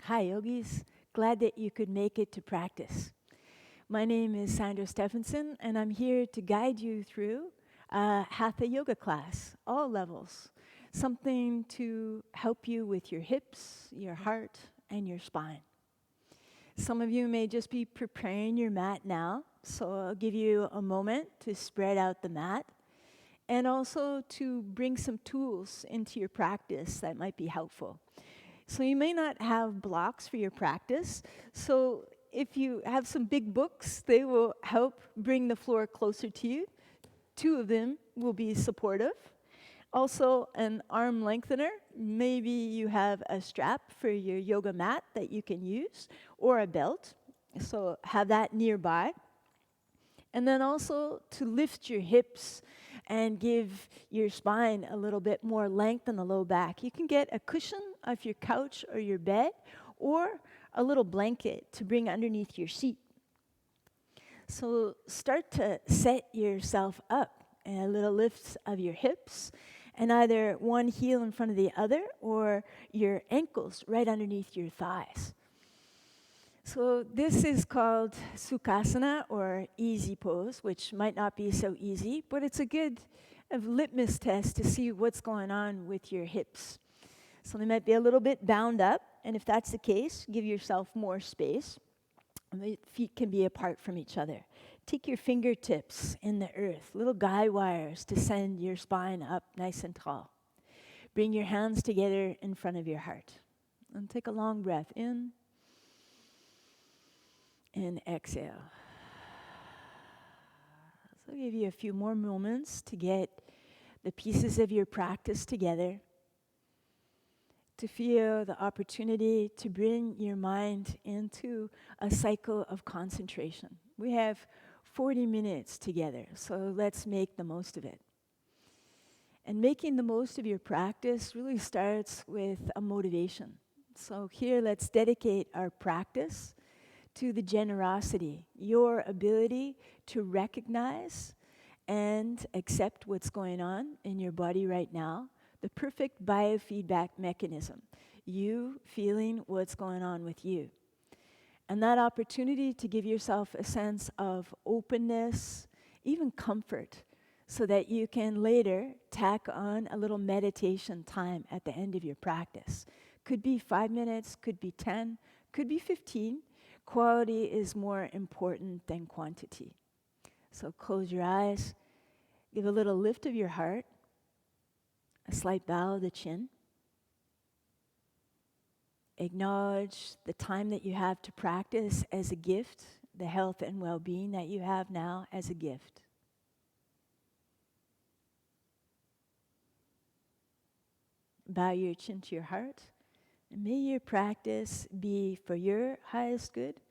Hi, yogis. Glad that you could make it to practice. My name is Sandra Stephanson, and I'm here to guide you through a Hatha Yoga class, all levels. Something to help you with your hips, your heart, and your spine. Some of you may just be preparing your mat now, so I'll give you a moment to spread out the mat and also to bring some tools into your practice that might be helpful. So you may not have blocks for your practice. So if you have some big books, they will help bring the floor closer to you. 2 of them will be supportive. Also, an arm lengthener. Maybe you have a strap for your yoga mat that you can use, or a belt. So have that nearby. And then also to lift your hips and give your spine a little bit more length in the low back. You can get a cushion off your couch or your bed, or a little blanket to bring underneath your seat. So start to set yourself up, a little lift of your hips, and either one heel in front of the other, or your ankles right underneath your thighs. So this is called Sukhasana, or easy pose, which might not be so easy, but it's a good litmus test to see what's going on with your hips. So they might be a little bit bound up, and if that's the case, give yourself more space. And the feet can be apart from each other. Take your fingertips in the earth, little guide wires to send your spine up nice and tall. Bring your hands together in front of your heart. And take a long breath in. And exhale. So I'll give you a few more moments to get the pieces of your practice together, to feel the opportunity to bring your mind into a cycle of concentration. We have 40 minutes together, so let's make the most of it. And making the most of your practice really starts with a motivation. So here, let's dedicate our practice to the generosity, your ability to recognize and accept what's going on in your body right now, the perfect biofeedback mechanism, you feeling what's going on with you. And that opportunity to give yourself a sense of openness, even comfort, so that you can later tack on a little meditation time at the end of your practice. Could be 5 minutes, could be 10, could be 15. Quality is more important than quantity. So close your eyes, give a little lift of your heart, a slight bow of the chin. Acknowledge the time that you have to practice as a gift, the health and well-being that you have now as a gift. Bow your chin to your heart. And may your practice be for your highest good,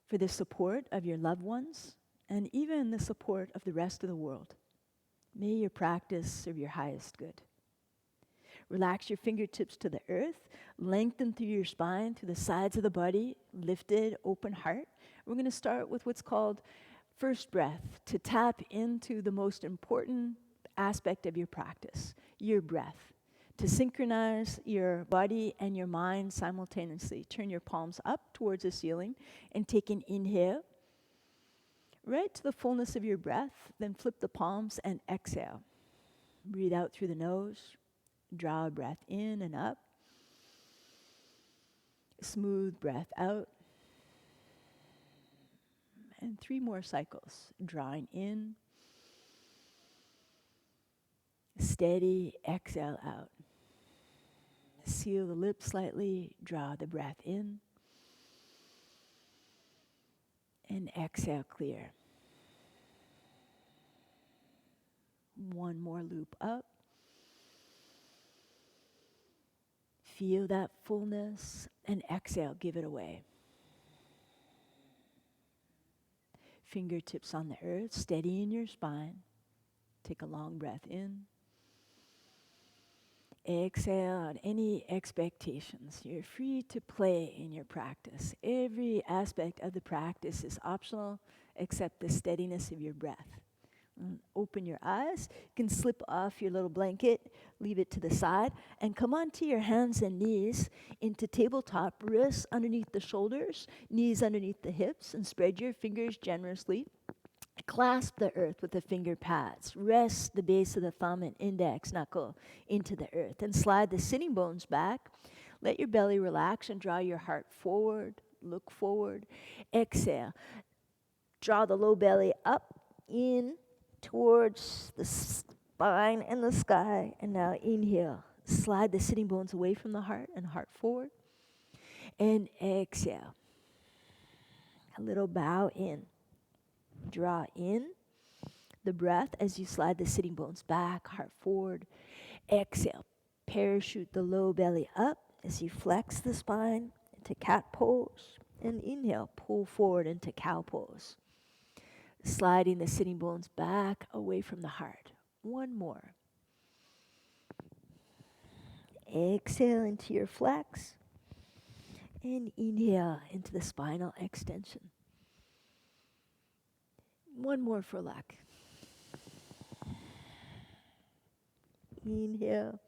for the support of your loved ones, and even the support of the rest of the world. May your practice serve your highest good. Relax your fingertips to the earth, lengthen through your spine to the sides of the body, lifted, open heart. We're going to start with what's called first breath, to tap into the most important aspect of your practice, your breath. To synchronize your body and your mind simultaneously. Turn your palms up towards the ceiling and take an inhale right to the fullness of your breath, then flip the palms and exhale. Breathe out through the nose, draw a breath in and up. Smooth breath out. And 3 more cycles, drawing in, steady, exhale out. Seal the lips slightly, draw the breath in, and exhale clear. 1 more loop up. Feel that fullness, and exhale, give it away. Fingertips on the earth, steady in your spine. Take a long breath in. Exhale out any expectations. You're free to play in your practice. Every aspect of the practice is optional except the steadiness of your breath. Open your eyes. You can slip off your little blanket, leave it to the side, and come onto your hands and knees into tabletop, wrists underneath the shoulders, knees underneath the hips, and spread your fingers generously. Clasp the earth with the finger pads. Rest the base of the thumb and index knuckle into the earth, and slide the sitting bones back. Let your belly relax and draw your heart forward. Look forward. Exhale. Draw the low belly up, in, towards the spine and the sky. And now inhale. Slide the sitting bones away from the heart and heart forward. And exhale. A little bow in. Draw in the breath as you slide the sitting bones back, heart forward. Exhale. Parachute the low belly up as you flex the spine into cat pose. And inhale, pull forward into cow pose. Sliding the sitting bones back away from the heart. One more. Exhale into your flex. And inhale into the spinal extension. One more for luck. Inhale.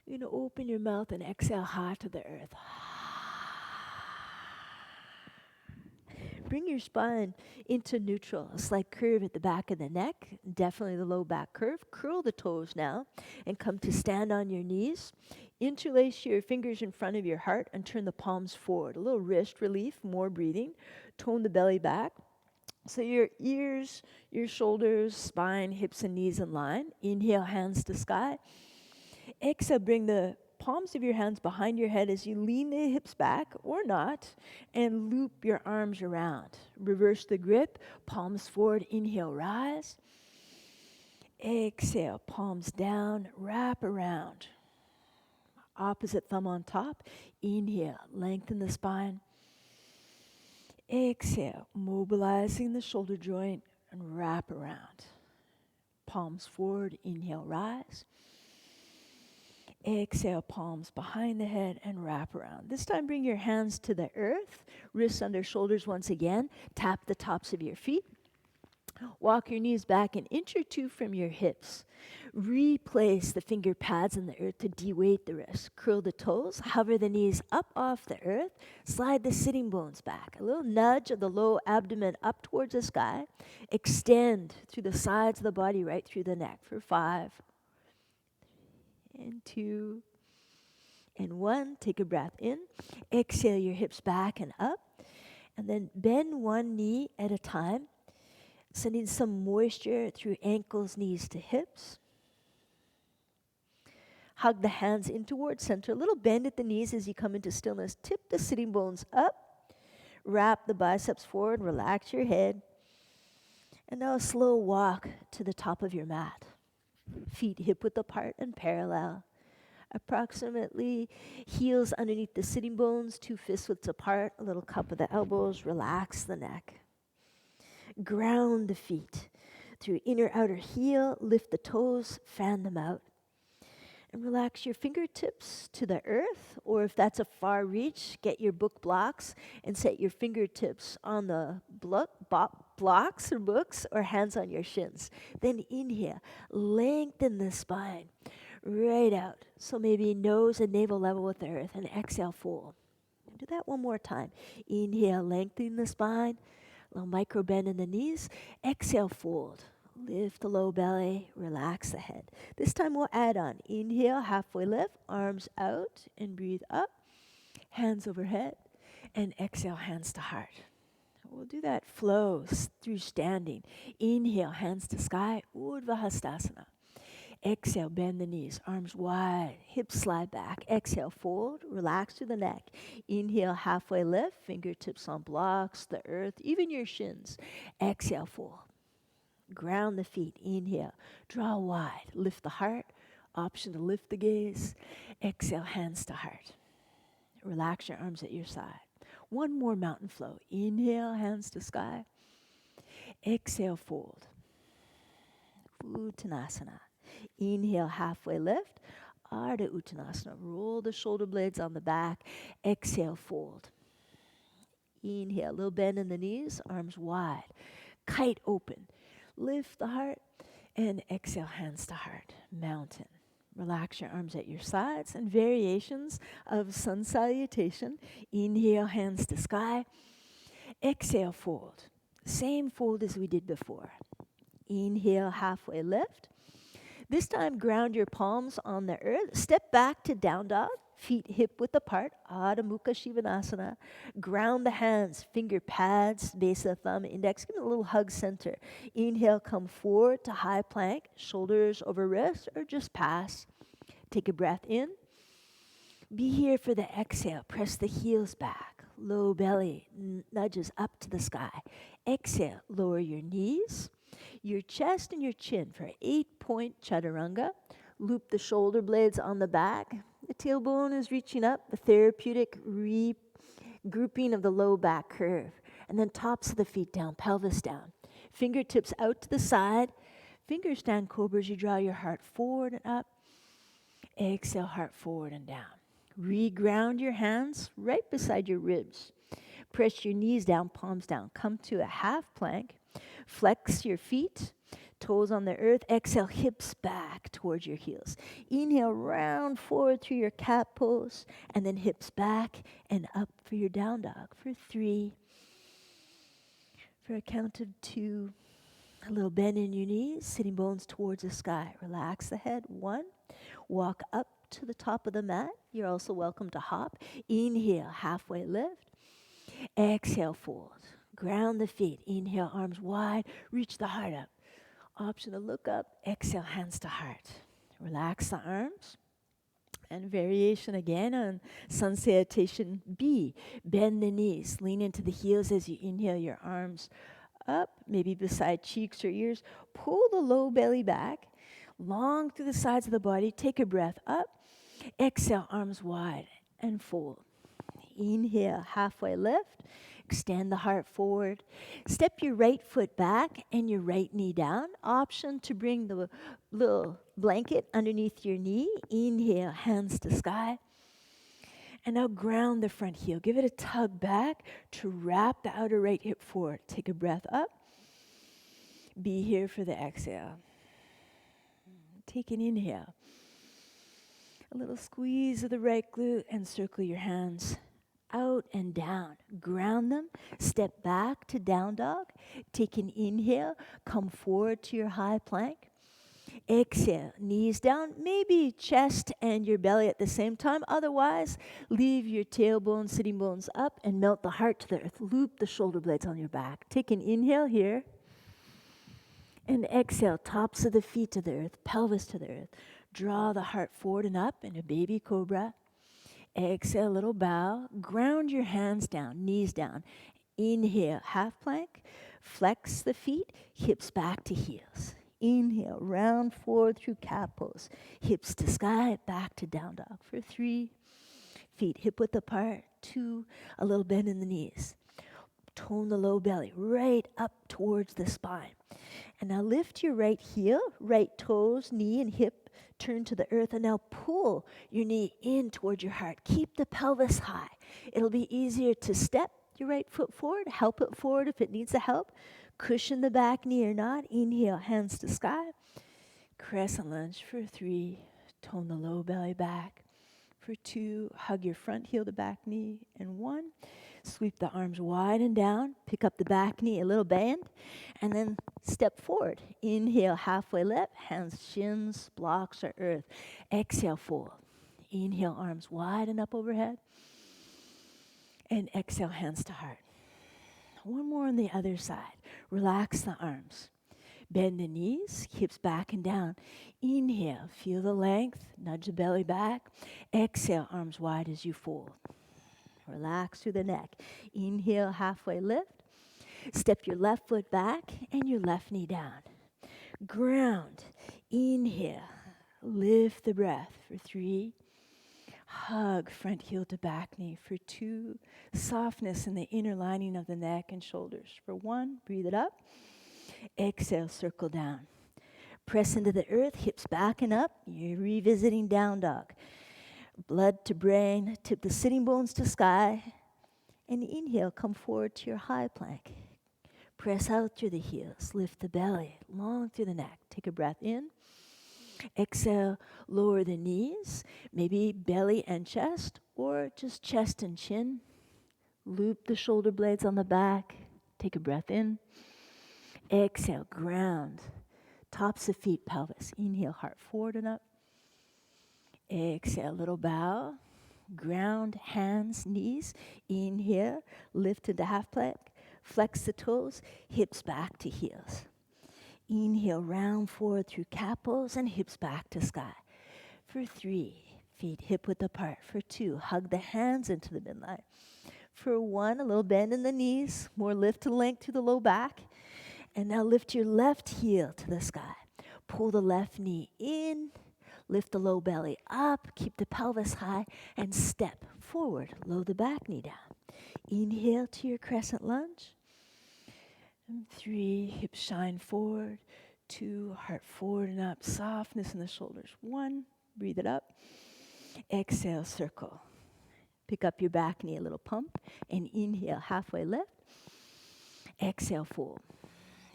You're going to open your mouth and exhale high to the earth. Bring your spine into neutral, a slight curve at the back of the neck, definitely the low back curve. Curl the toes now and come to stand on your knees. Interlace your fingers in front of your heart and turn the palms forward. A little wrist relief, more breathing. Tone the belly back. So your ears, your shoulders, spine, hips, and knees in line. Inhale, hands to sky. Exhale, bring the palms of your hands behind your head as you lean the hips back, or not, and loop your arms around. Reverse the grip, palms forward. Inhale, rise. Exhale, palms down, wrap around. Opposite thumb on top. Inhale, lengthen the spine. Exhale, mobilizing the shoulder joint and wrap around. Palms forward, inhale, rise. Exhale, palms behind the head and wrap around. This time bring your hands to the earth, wrists under shoulders once again. Tap the tops of your feet. Walk your knees back an inch or two from your hips. Replace the finger pads in the earth to de-weight the wrists. Curl the toes, hover the knees up off the earth, slide the sitting bones back. A little nudge of the low abdomen up towards the sky. Extend through the sides of the body, right through the neck for 5, and 2, and 1. Take a breath in. Exhale your hips back and up. And then bend one knee at a time, sending some moisture through ankles, knees to hips. Hug the hands in towards center. A little bend at the knees as you come into stillness. Tip the sitting bones up. Wrap the biceps forward. Relax your head. And now a slow walk to the top of your mat. Feet hip-width apart and parallel. Approximately heels underneath the sitting bones, 2 fist-widths apart. A little cup of the elbows. Relax the neck. Ground the feet through inner outer heel. Lift the toes. Fan them out. And relax your fingertips to the earth, or if that's a far reach, get your book blocks and set your fingertips on the blocks or books, or hands on your shins. Then inhale, lengthen the spine right out. So maybe nose and navel level with the earth, and exhale, fold. Do that one more time. Inhale, lengthen the spine, a little micro bend in the knees. Exhale, fold. Lift the low belly, relax the head. This time we'll add on. Inhale, halfway lift, arms out, and breathe up. Hands overhead, and exhale, hands to heart. We'll do that flow through standing. Inhale, hands to sky, Urdhva Hastasana. Exhale, bend the knees, arms wide, hips slide back. Exhale, fold, relax through the neck. Inhale, halfway lift, fingertips on blocks, the earth, even your shins. Exhale, fold. Ground the feet. Inhale. Draw wide. Lift the heart. Option to lift the gaze. Exhale, hands to heart. Relax your arms at your side. One more mountain flow. Inhale, hands to sky. Exhale, fold. Uttanasana. Inhale, halfway lift. Ardha Uttanasana. Roll the shoulder blades on the back. Exhale, fold. Inhale, little bend in the knees, arms wide. Kite open. Lift the heart and exhale, hands to heart. Mountain. Relax your arms at your sides and variations of sun salutation. Inhale, hands to sky. Exhale, fold. Same fold as we did before. Inhale, halfway lift. This time, ground your palms on the earth. Step back to down dog. Feet hip width apart. Adho Mukha Shivanasana. Ground the hands, finger pads, base of the thumb, index. Give it a little hug center. Inhale, come forward to high plank. Shoulders over wrists or just pass. Take a breath in. Be here for the exhale. Press the heels back. Low belly nudges up to the sky. Exhale, lower your knees, your chest and your chin for 8-point chaturanga. Loop the shoulder blades on the back. The tailbone is reaching up, the therapeutic regrouping of the low back curve. And then tops of the feet down, pelvis down. Fingertips out to the side. Finger stand cobras, you draw your heart forward and up. Exhale, heart forward and down. Reground your hands right beside your ribs. Press your knees down, palms down. Come to a half plank. Flex your feet, toes on the earth. Exhale, hips back towards your heels. Inhale, round forward through your cat pose, and then hips back and up for your down dog for 3. For a count of 2. A little bend in your knees, sitting bones towards the sky. Relax the head. 1. Walk up to the top of the mat. You're also welcome to hop. Inhale, halfway lift. Exhale, fold. Ground the feet. Inhale, arms wide. Reach the heart up. Option to look up. Exhale, hands to heart. Relax the arms. And variation again on sun salutation B. Bend the knees. Lean into the heels as you inhale, your arms up, maybe beside cheeks or ears. Pull the low belly back. Long through the sides of the body. Take a breath up. Exhale, arms wide and fold. Inhale, halfway lift. Extend the heart forward. Step your right foot back and your right knee down. Option to bring the little blanket underneath your knee. Inhale, hands to sky. And now ground the front heel. Give it a tug back to wrap the outer right hip forward. Take a breath up. Be here for the exhale. Take an inhale. A little squeeze of the right glute and circle your hands out and down. Ground them. Step back to down dog. Take an inhale. Come forward to your high plank. Exhale. Knees down. Maybe chest and your belly at the same time. Otherwise, leave your tailbone, sitting bones up and melt the heart to the earth. Loop the shoulder blades on your back. Take an inhale here. And exhale. Tops of the feet to the earth. Pelvis to the earth. Draw the heart forward and up in a baby cobra. Exhale, little bow. Ground your hands down, knees down. Inhale, half plank. Flex the feet, hips back to heels. Inhale, round forward through cat pose. Hips to sky, back to down dog for 3. Feet hip width apart. 2, a little bend in the knees. Tone the low belly right up towards the spine. And now lift your right heel, right toes, knee and hip turn to the earth, and now pull your knee in towards your heart. Keep the pelvis high. It'll be easier to step your right foot forward, help it forward if it needs the help. Cushion the back knee or not. Inhale, hands to sky. Crescent lunge for 3. Tone the low belly back. For 2, hug your front heel to back knee. And 1, sweep the arms wide and down. Pick up the back knee, a little bend. And then step forward. Inhale, halfway lift. Hands, shins, blocks or earth. Exhale, fold. Inhale, arms wide and up overhead. And exhale, hands to heart. 1 more on the other side. Relax the arms. Bend the knees, hips back and down. Inhale, feel the length, nudge the belly back. Exhale, arms wide as you fold. Relax through the neck. Inhale, halfway lift. Step your left foot back and your left knee down. Ground. Inhale, lift the breath for 3. Hug front heel to back knee for 2. Softness in the inner lining of the neck and shoulders for 1. Breathe it up. Exhale, circle down. Press into the earth, hips back and up. You're revisiting down dog. Blood to brain, tip the sitting bones to sky. And inhale, come forward to your high plank. Press out through the heels. Lift the belly, long through the neck. Take a breath in. Exhale, lower the knees, maybe belly and chest, or just chest and chin. Loop the shoulder blades on the back. Take a breath in. Exhale, ground. Tops of feet, pelvis. Inhale, heart forward and up. Exhale, little bow. Ground, hands, knees. Inhale, lift into half plank. Flex the toes, hips back to heels. Inhale, round forward through calf pose and hips back to sky. For 3, feet hip width apart. For 2, hug the hands into the midline. For 1, a little bend in the knees, more lift to length through the low back. And now lift your left heel to the sky. Pull the left knee in, lift the low belly up, keep the pelvis high, and step forward. Lower the back knee down. Inhale to your crescent lunge. And 3, hips shine forward. 2, heart forward and up. Softness in the shoulders. 1, breathe it up. Exhale, circle. Pick up your back knee, a little pump. And inhale, halfway lift. Exhale, fold.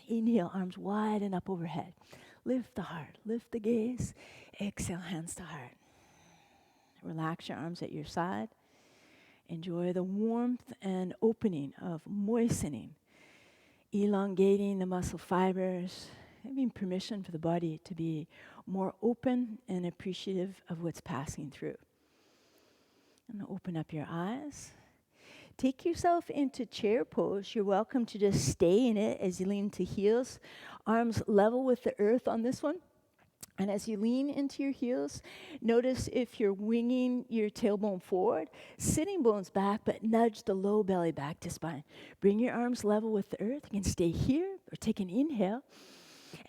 Inhale, arms wide and up overhead. Lift the heart, lift the gaze. Exhale, hands to heart. Relax your arms at your side. Enjoy the warmth and opening of moistening, elongating the muscle fibers, giving permission for the body to be more open and appreciative of what's passing through. And open up your eyes. Take yourself into chair pose. You're welcome to just stay in it as you lean to heels. Arms level with the earth on this one. And as you lean into your heels, notice if you're winging your tailbone forward, sitting bones back, but nudge the low belly back to spine. Bring your arms level with the earth. You can stay here or take an inhale.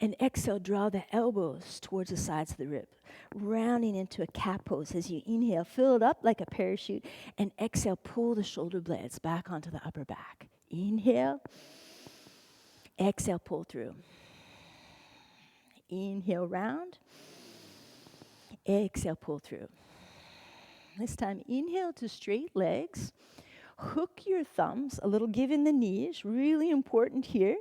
And exhale, draw the elbows towards the sides of the rib, rounding into a cat pose. As you inhale, fill it up like a parachute, and exhale, pull the shoulder blades back onto the upper back. Inhale, exhale, pull through. Inhale, round. Exhale, pull through. This time, inhale to straight legs. Hook your thumbs, a little give in the knees, really important here,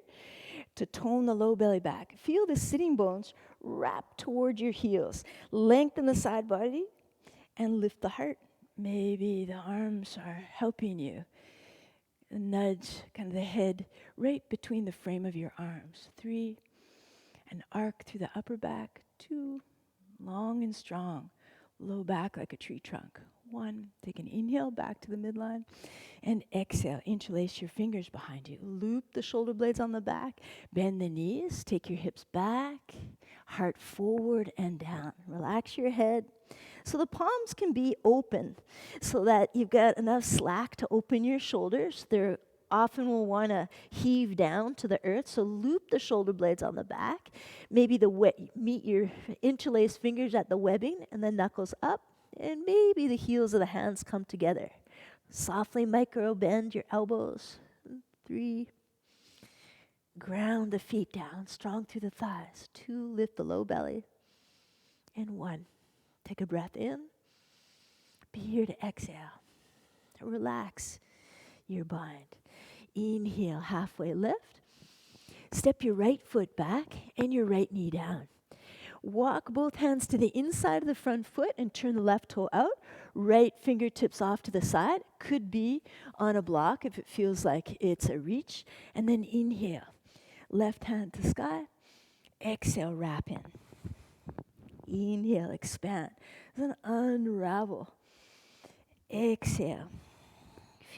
to tone the low belly back. Feel the sitting bones wrap toward your heels. Lengthen the side body and lift the heart. Maybe the arms are helping you. Nudge kind of the head right between the frame of your arms. 3, and arc through the upper back. 2, long and strong. Low back like a tree trunk. 1, take an inhale back to the midline. And exhale, interlace your fingers behind you. Loop the shoulder blades on the back. Bend the knees, take your hips back. Heart forward and down. Relax your head. So the palms can be open so that you've got enough slack to open your shoulders. They're often will want to heave down to the earth, so loop the shoulder blades on the back. Maybe meet your interlaced fingers at the webbing and the knuckles up, and maybe the heels of the hands come together. Softly micro bend your elbows. 3, ground the feet down, strong through the thighs. 2, lift the low belly. And 1, take a breath in. Be here to exhale. Relax your bind. Inhale, halfway lift. Step your right foot back and your right knee down. Walk both hands to the inside of the front foot and turn the left toe out. Right fingertips off to the side. Could be on a block if it feels like it's a reach. And then inhale. Left hand to sky. Exhale, wrap in. Inhale, expand. Then unravel. Exhale.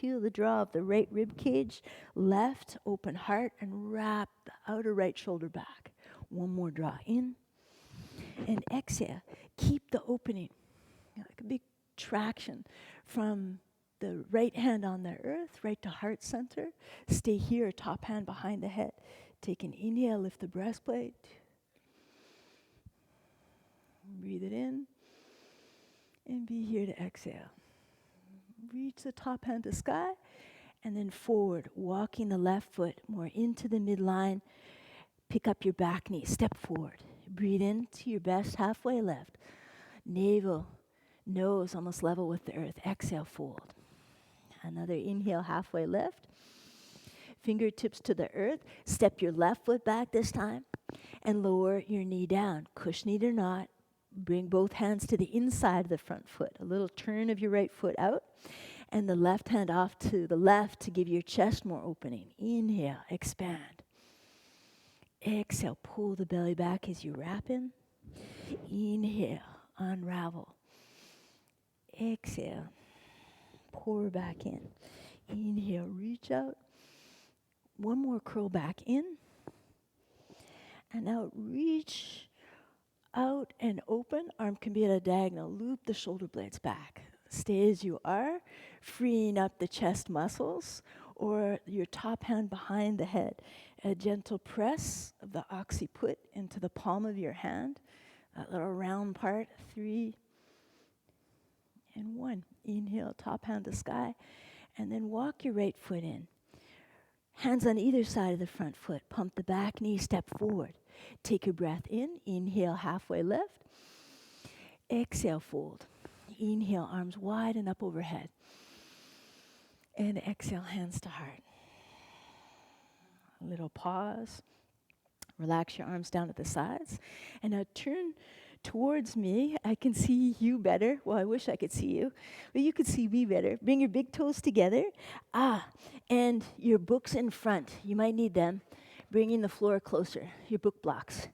Feel the draw of the right rib cage, left open heart, and wrap the outer right shoulder back. 1 more draw in, and exhale. Keep the opening, like a big traction from the right hand on the earth, right to heart center. Stay here, top hand behind the head. Take an inhale, lift the breastplate. Breathe it in, and be here to exhale. Reach the top hand to sky, and then forward, walking the left foot more into the midline. Pick up your back knee, step forward. Breathe into your best halfway left. Navel, nose almost level with the earth. Exhale, fold. Another inhale, halfway lift. fingertips to the earth. Step your left foot back this time and lower your knee down. Cushion it or not, bring both hands to the inside of the front foot. A little turn of your right foot out and the left hand off to the left to give your chest more opening. Inhale, expand. Exhale, pull the belly back as you wrap in. Inhale, unravel. Exhale, pour back in. Inhale, reach out. One more curl back in. And now reach out and open. Arm can be at a diagonal. Loop the shoulder blades back. Stay as you are, freeing up the chest muscles or your top hand behind the head. A gentle press of the occiput into the palm of your hand. That little round part. 3 and 1. Inhale, top hand to sky. And then walk your right foot in. Hands on either side of the front foot. Pump the back knee, step forward. Take your breath in. Inhale, halfway lift. Exhale, fold. Inhale, arms wide and up overhead. And exhale, hands to heart. A little pause. Relax your arms down at the sides. And now turn towards me. I can see you better. Well, I wish I could see you, but you could see me better. Bring your big toes together. And your books in front. You might need them. Bringing the floor closer. Your book blocks.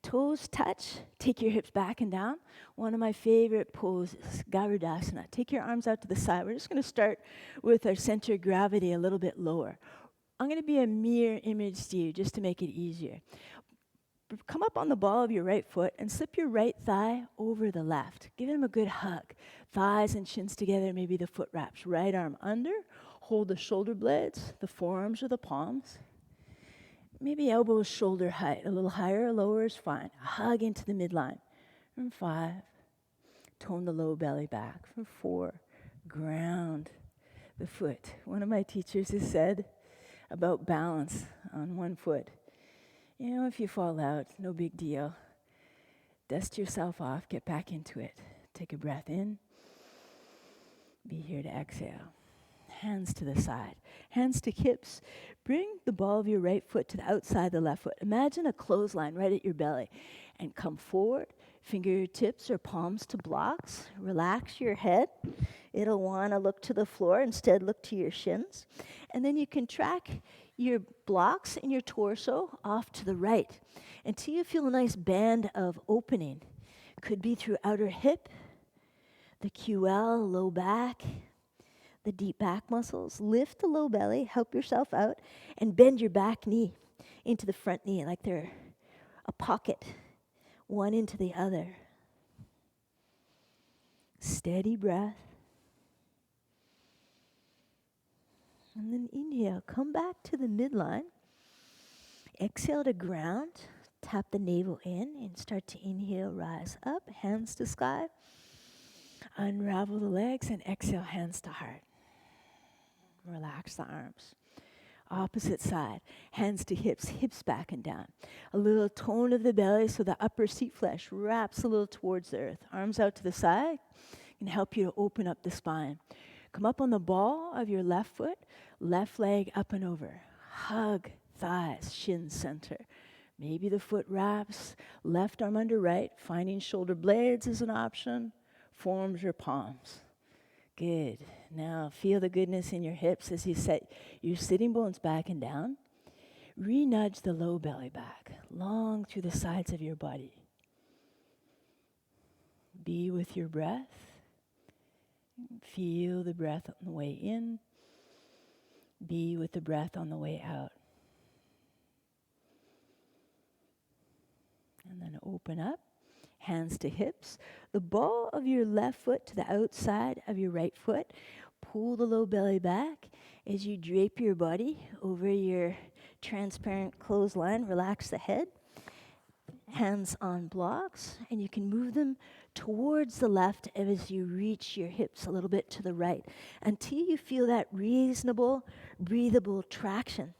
Toes touch. Take your hips back and down. One of my favorite poses, Garudasana. Take your arms out to the side. We're just going to start with our center of gravity a little bit lower. I'm going to be a mirror image to you just to make it easier. Come up on the ball of your right foot and slip your right thigh over the left. Give them a good hug. Thighs and shins together, maybe the foot wraps. Right arm under. Hold the shoulder blades, the forearms or the palms. Maybe elbows shoulder height. A little higher or lower is fine. Hug into the midline. From 5, tone the low belly back. From 4, ground the foot. One of my teachers has said about balance on one foot. You know, if you fall out, no big deal. Dust yourself off, get back into it. Take a breath in. Be here to exhale. Hands to the side. Hands to hips. Bring the ball of your right foot to the outside of the left foot. Imagine a clothesline right at your belly. And come forward. Fingertips or palms to blocks. Relax your head. It'll want to look to the floor. Instead, look to your shins. And then you can track your blocks and your torso off to the right until you feel a nice band of opening. Could be through outer hip, the QL, low back, the deep back muscles. Lift the low belly, help yourself out, and bend your back knee into the front knee like they're a pocket, one into the other. Steady breath. And then inhale, come back to the midline. Exhale to ground. Tap the navel in and start to inhale, rise up, hands to sky. Unravel the legs and exhale, hands to heart. Relax the arms. Opposite side, hands to hips, hips back and down. A little tone of the belly so the upper seat flesh wraps a little towards the earth. Arms out to the side can help you to open up the spine. Come up on the ball of your left foot, left leg up and over. Hug thighs, shins center. Maybe the foot wraps, left arm under right. Finding shoulder blades is an option. Forearms or palms. Good. Now feel the goodness in your hips as you set your sitting bones back and down. Re-nudge the low belly back, long through the sides of your body. Be with your breath. Feel the breath on the way in. Be with the breath on the way out. And then open up. Hands to hips. The ball of your left foot to the outside of your right foot. Pull the low belly back as you drape your body over your transparent clothesline. Relax the head. Hands on blocks. And you can move them towards the left as you reach your hips a little bit to the right until you feel that reasonable, breathable traction.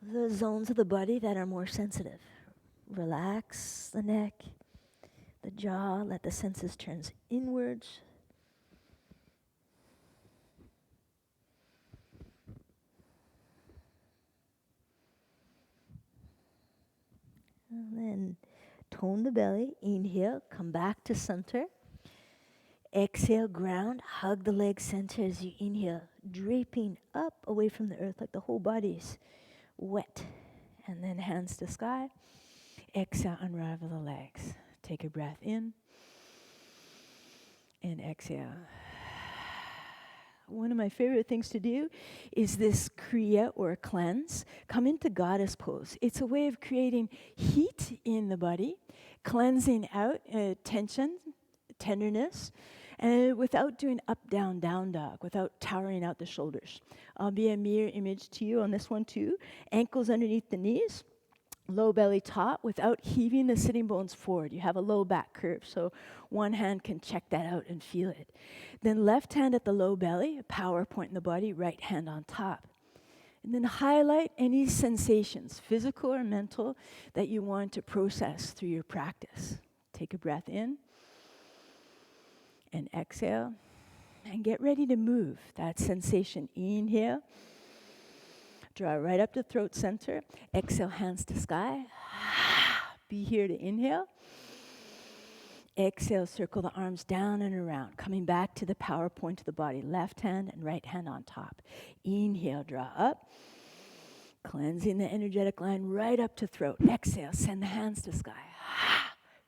The zones of the body that are more sensitive. Relax the neck, the jaw, let the senses turn inwards. And then tone the belly. Inhale, come back to center. Exhale, ground, hug the leg center as you inhale, draping up away from the earth like the whole body's wet. And then hands to sky. Exhale, unravel the legs. Take a breath in and exhale. One of my favorite things to do is this Kriya or cleanse. Come into goddess pose. It's a way of creating heat in the body, cleansing out tension, tenderness, and without doing up, down, down dog, without towering out the shoulders. I'll be a mirror image to you on this one too. Ankles underneath the knees. Low belly taut without heaving the sitting bones forward. You have a low back curve, so one hand can check that out and feel it. Then left hand at the low belly, a power point in the body, right hand on top. And then highlight any sensations, physical or mental, that you want to process through your practice. Take a breath in and exhale, and get ready to move that sensation. Inhale. Draw right up to throat center. Exhale, hands to sky. Be here to inhale. Exhale, circle the arms down and around, coming back to the power point of the body. Left hand and right hand on top. Inhale, draw up. Cleansing the energetic line right up to throat. Exhale, send the hands to sky.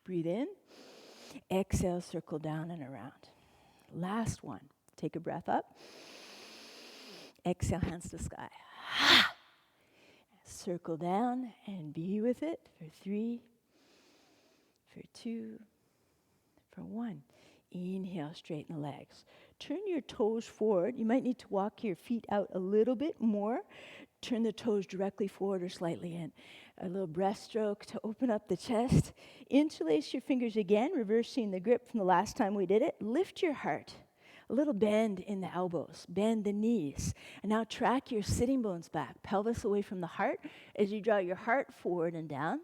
Breathe in. Exhale, circle down and around. Last one. Take a breath up. Exhale, hands to sky. Circle down and be with it for 3, for 2, for 1. Inhale, straighten the legs. Turn your toes forward. You might need to walk your feet out a little bit more. Turn the toes directly forward or slightly in. A little breaststroke to open up the chest. Interlace your fingers again, reversing the grip from the last time we did it. Lift your heart. A little bend in the elbows, bend the knees. And now track your sitting bones back, pelvis away from the heart as you draw your heart forward and down.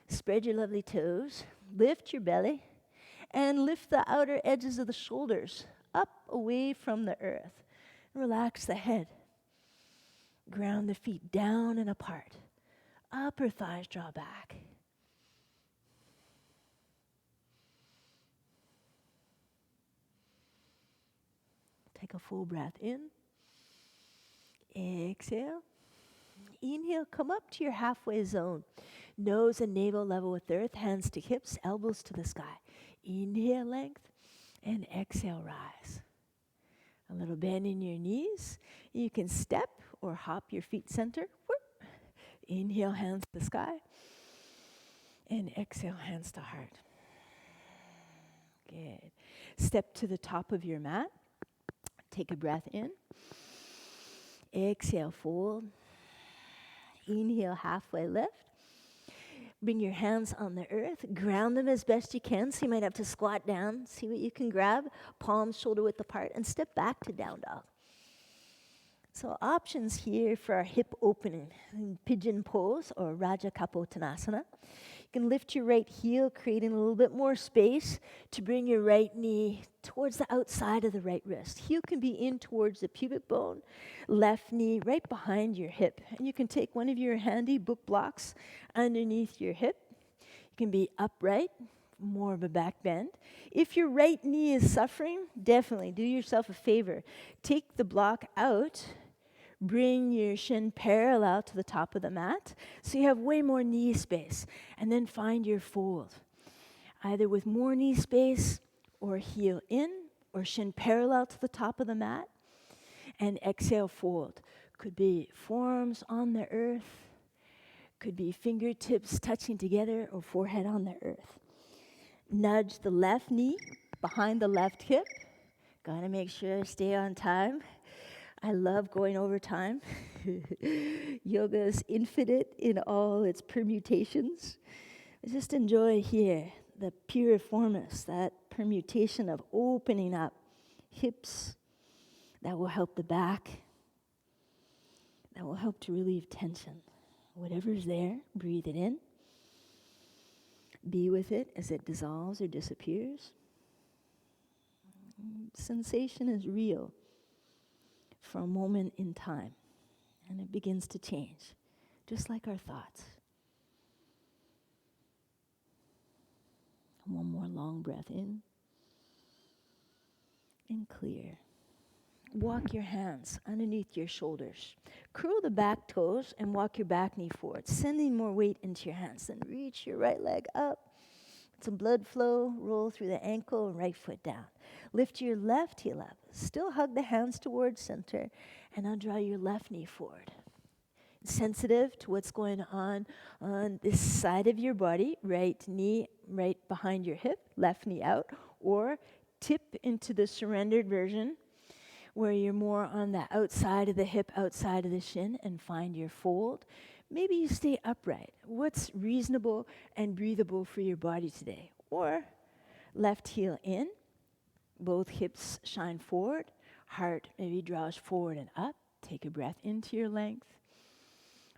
Spread your lovely toes, lift your belly, and lift the outer edges of the shoulders up away from the earth. Relax the head. Ground the feet down and apart. Upper thighs draw back. Take a full breath in. Exhale. Inhale, come up to your halfway zone. Nose and navel level with the earth, hands to hips, elbows to the sky. Inhale, length, and exhale, rise. A little bend in your knees. You can step or hop your feet center. Inhale, hands to the sky. And exhale, hands to heart. Good. Step to the top of your mat. Take a breath in. Exhale, fold. Inhale, halfway lift. Bring your hands on the earth. Ground them as best you can. So you might have to squat down. See what you can grab. Palms shoulder width apart. And step back to down dog. So options here for our hip opening. In pigeon pose or Raja Kapottanasana. You can lift your right heel, creating a little bit more space to bring your right knee towards the outside of the right wrist. Heel can be in towards the pubic bone, left knee right behind your hip. And you can take one of your handy book blocks underneath your hip. You can be upright, more of a back bend. If your right knee is suffering, definitely do yourself a favor. Take the block out. Bring your shin parallel to the top of the mat so you have way more knee space. And then find your fold, either with more knee space or heel in or shin parallel to the top of the mat. And exhale, fold. Could be forearms on the earth, could be fingertips touching together or forehead on the earth. Nudge the left knee behind the left hip. Gotta make sure I stay on time. I love going over time. Yoga is infinite in all its permutations. I just enjoy here the piriformis, that permutation of opening up hips that will help the back, that will help to relieve tension. Whatever's there, breathe it in. Be with it as it dissolves or disappears. Sensation is real for a moment in time, and it begins to change, just like our thoughts. One more long breath in and clear. Walk your hands underneath your shoulders. Curl the back toes and walk your back knee forward, sending more weight into your hands. Then reach your right leg up. Some blood flow. Roll through the ankle and right foot down. Lift your left heel up. Still hug the hands towards center. And now draw your left knee forward. Sensitive to what's going on this side of your body. Right knee right behind your hip. Left knee out. Or tip into the surrendered version, where you're more on the outside of the hip, outside of the shin, and find your fold. Maybe you stay upright. What's reasonable and breathable for your body today? Or left heel in, both hips shine forward, heart maybe draws forward and up. Take a breath into your length.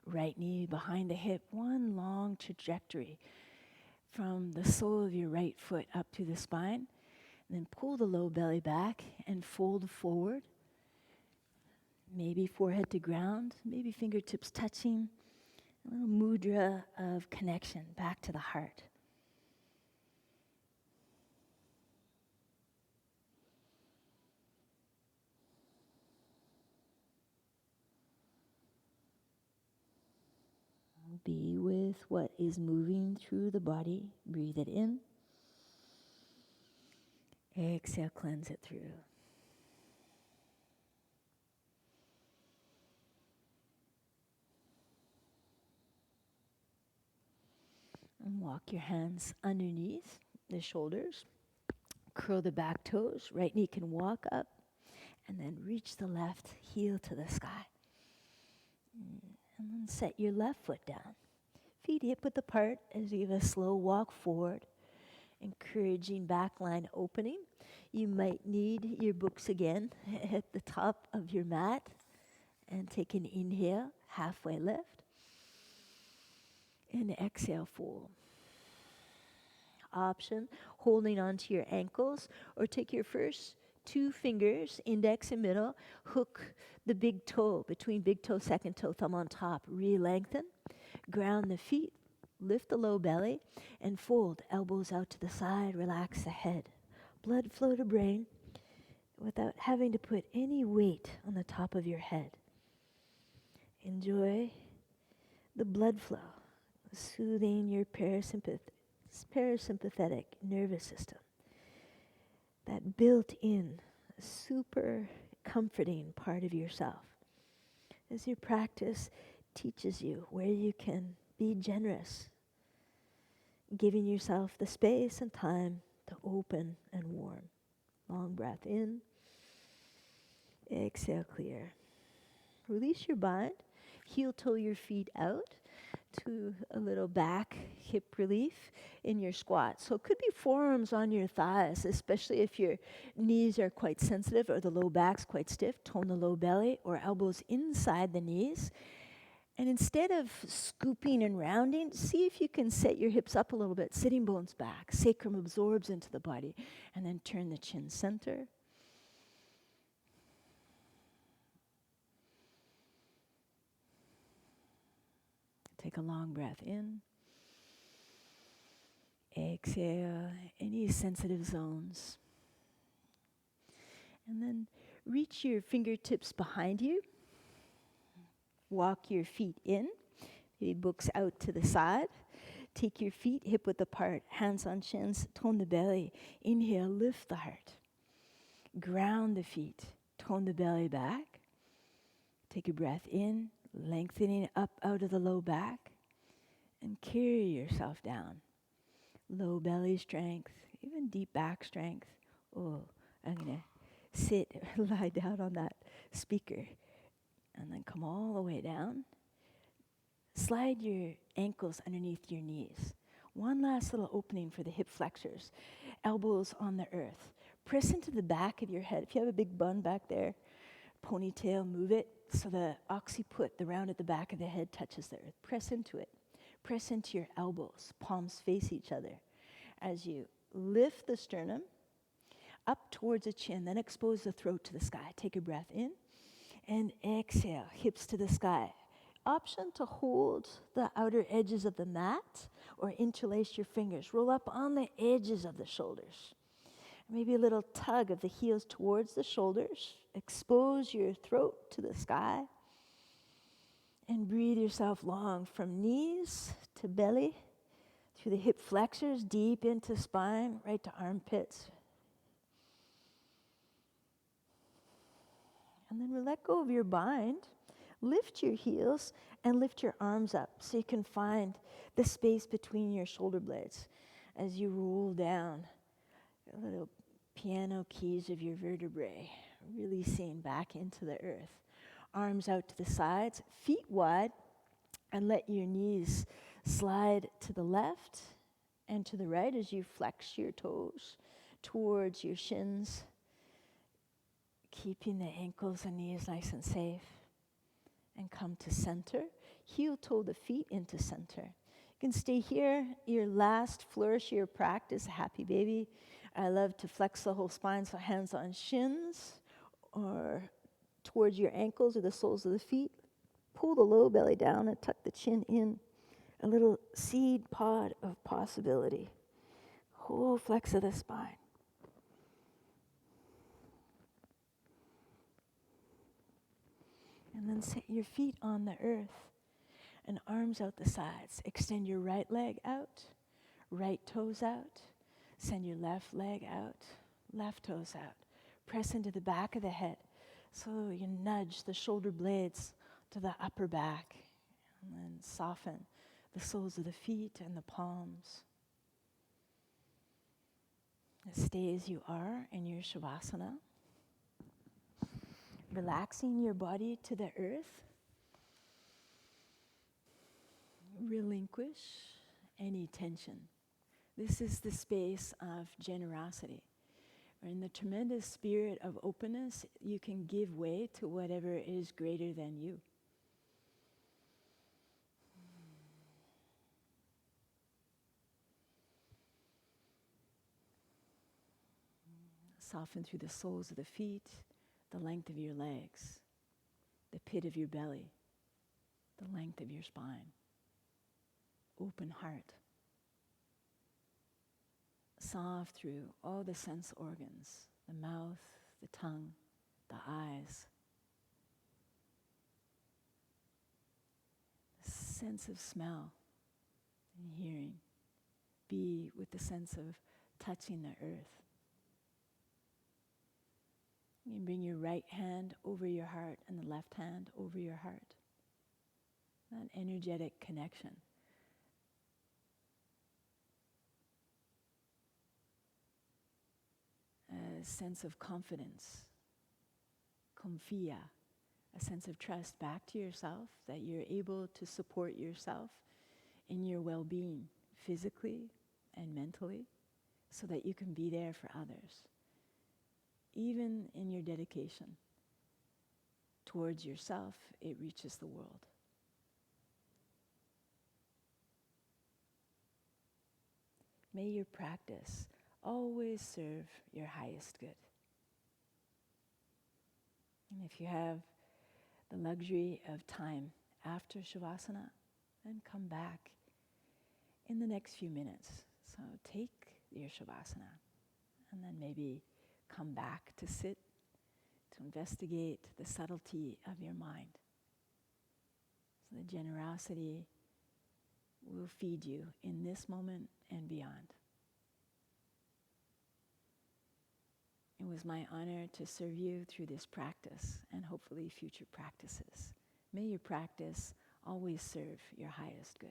Right knee behind the hip, one long trajectory from the sole of your right foot up to the spine. And then pull the low belly back and fold forward. Maybe forehead to ground, maybe fingertips touching. A little mudra of connection back to the heart. Be with what is moving through the body. Breathe it in. Exhale, cleanse it through. And walk your hands underneath the shoulders. Curl the back toes. Right knee can walk up. And then reach the left heel to the sky. And then set your left foot down. Feet hip width apart as you give a slow walk forward. Encouraging back line opening. You might need your books again at the top of your mat. And take an inhale, halfway lift. And exhale, fold. Option, holding onto your ankles, or take your first 2 fingers, index and middle, hook the big toe, between big toe, second toe, thumb on top, re-lengthen, ground the feet, lift the low belly, and fold, elbows out to the side, relax the head. Blood flow to brain without having to put any weight on the top of your head. Enjoy the blood flow, soothing your parasympathetic nervous system. That built-in, super comforting part of yourself. As your practice teaches you where you can be generous, giving yourself the space and time to open and warm. Long breath in. Exhale, clear. Release your bind. Heel toe your feet out to a little back hip relief in your squat. So it could be forearms on your thighs, especially if your knees are quite sensitive or the low back's quite stiff. Tone the low belly, or elbows inside the knees. And instead of scooping and rounding, see if you can set your hips up a little bit, sitting bones back. Sacrum absorbs into the body. And then turn the chin center. Take a long breath in. Exhale any sensitive zones. And then reach your fingertips behind you. Walk your feet in. Maybe books out to the side. Take your feet hip width apart, hands on shins, tone the belly. Inhale, lift the heart. Ground the feet, tone the belly back. Take a breath in. Lengthening up out of the low back, and carry yourself down. Low belly strength, even deep back strength. Oh, I'm going to sit or lie down on that speaker. And then come all the way down. Slide your ankles underneath your knees. One last little opening for the hip flexors. Elbows on the earth. Press into the back of your head. If you have a big bun back there, ponytail, move it so the occiput, the round at the back of the head, touches the earth. Press into it. Press into your elbows. Palms face each other. As you lift the sternum up towards the chin, then expose the throat to the sky. Take a breath in and exhale, hips to the sky. option to hold the outer edges of the mat or interlace your fingers. Roll up on the edges of the shoulders. Maybe a little tug of the heels towards the shoulders. Expose your throat to the sky. And breathe yourself long from knees to belly, through the hip flexors, deep into spine, right to armpits. And then we'll let go of your bind. Lift your heels and lift your arms up so you can find the space between your shoulder blades as you roll down the little piano keys of your vertebrae, releasing back into the earth. Arms out to the sides, feet wide, and let your knees slide to the left and to the right as you flex your toes towards your shins, keeping the ankles and knees nice and safe. And come to center. Heel toe the feet into center. You can stay here, your last flourish of your practice, happy baby. I love to flex the whole spine, so hands on shins or towards your ankles or the soles of the feet. Pull the low belly down and tuck the chin in. A little seed pod of possibility. Whole flex of the spine. And then set your feet on the earth and arms out the sides. Extend your right leg out, right toes out. Send your left leg out, left toes out. Press into the back of the head. So you nudge the shoulder blades to the upper back. And then soften the soles of the feet and the palms. Stay as you are in your Savasana. Relaxing your body to the earth. Relinquish any tension. This is the space of generosity. Or in the tremendous spirit of openness, you can give way to whatever is greater than you. Soften through the soles of the feet, the length of your legs, the pit of your belly, the length of your spine. Open heart. Soft through all the sense organs, the mouth, the tongue, the eyes. Sense of smell and hearing. Be with the sense of touching the earth. You can bring your right hand over your heart and the left hand over your heart. That energetic connection. A sense of confidence, confia, a sense of trust back to yourself that you're able to support yourself in your well-being, physically and mentally, so that you can be there for others. Even in your dedication towards yourself, it reaches the world. May your practice always serve your highest good. And if you have the luxury of time after Savasana, then come back in the next few minutes. So take your Savasana and then maybe come back to sit, to investigate the subtlety of your mind. So the generosity will feed you in this moment and beyond. It was my honor to serve you through this practice and hopefully future practices. May your practice always serve your highest good.